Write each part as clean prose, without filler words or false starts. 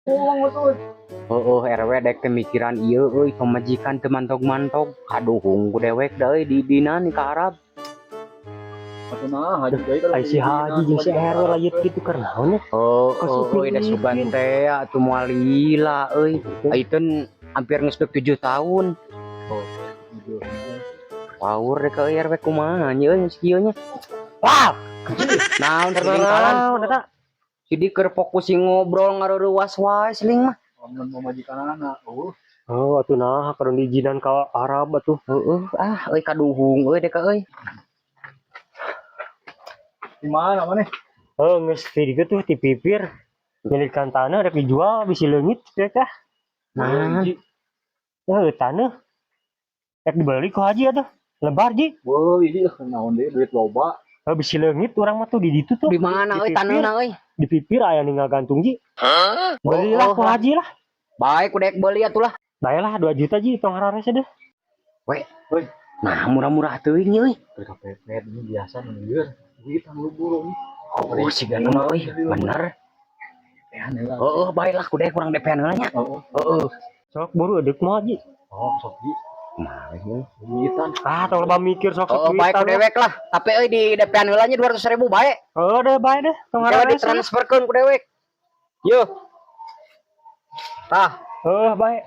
Ngomong betul. Oh, RW dek pemikiran iya euy pemajikan teu mantog-mantog kaduhung ku dewek deui di dina ni ka Arab. Atuh nah haji deui kalau Ai si Haji jeung si RW layeut kitu keur naon nya? Oh, da sugan teh atuh moal lila euy. Ayeun hampir geus 7 tahun. Oh, jujur. Power dek ka RW kumaha nya euy geus kieu nya. Wah. Naon terkalan eta? Jadi keur fokus ngobrol ngareurewas wae seling mah. Amun pemajikanana. Oh, atuh nah keur diizinan ka Arab atuh. Heeh, euy kaduhung euy dek euy. Di mana maneh? Oh, geus video tuh ti pipir. Milikan tanah rek dijual bisi leungit teh. Nah, Tanah rek dibeli ku Haji atuh. Lebar Ji. Wah, ini naon deui duit loba. Bisi leungit urang mah tuh di ditu tuh. di mana euy taneuhna euy? Di pipir aya nu ngagantung Ji. Belilah ku Haji lah. Baik ku dek beuli atuh lah. Bayalah 2 juta Ji tong harare deh. We. Nah, murah-murah teuing euy. Kepepet ini biasa menggeur. Duit anu buru nih. Oh, sigana mah euy, bener. Heeh, baiklah ku dek kurang DP-an heula nya. Heeh. Sok buru edek mah Ji. Oh, sok di. Mah euy. Duitan. Tong loba mikir sok Oh, baik ku dewek lah. Tapi euy di DP-an heula nya 200.000 bae. Oh, deh bae deh tong Coba harare. ditransferkeun ku dewek. Yo. Tah. Bae.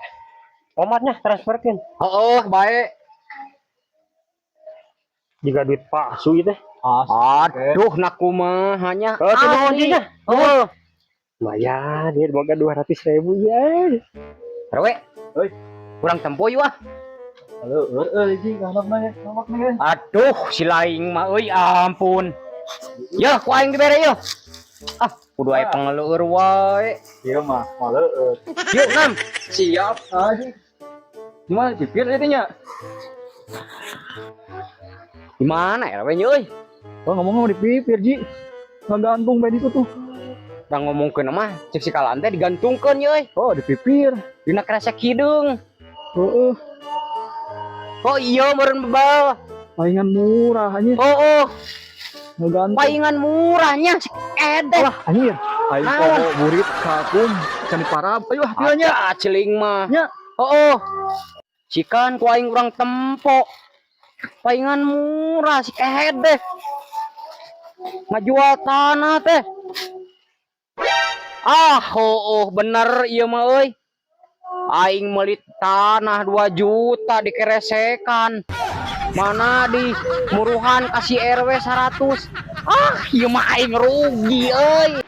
Omatnya transferkeun. Heeh, bae. Jika duit palsu ieu teh. Aduh, nak kumaha nya. Oh, teu naon Ji nya. Heeh. Lumayan, dia boga 200.000 ya. RW. Euy. Kurang tempo yuk ah. Halo, Ji, anak mah. Aduh, si laing mah euy ampun. Ya, ku aing dibere yeuh. Ah, kudu aya pangaleur wae. Ieu mah maleueut. Yuk, Nam. Siap, Haji. Gimana pipir jadinya? Di mana RW nya euy? Oh, ngomong di pipir, Ji. Ngegantung bae ditu tuh. Da ngomongkeun mah cek si kalan teh digantungkeun euy. Oh, di pipir. Dina kresek hideung. Heeh. Oh iya meureun bebal. Palingan murah anjir. Oh, Ngegantung. paingan murahnya si Edeh. Wah, anjir. Aing komo burit kakum can diparab. Ayo, pieunya. Ada celing mah. Nya. Oh. Cikan ku aing urang tempo. Paingan murah si Edeh. Ngajual tanah teh. Bener ieu mah euy. Aing meuli tanah 2 juta dikeresekan. Mana di muruhan kasih RW 100. Ieu mah aing rugi euy.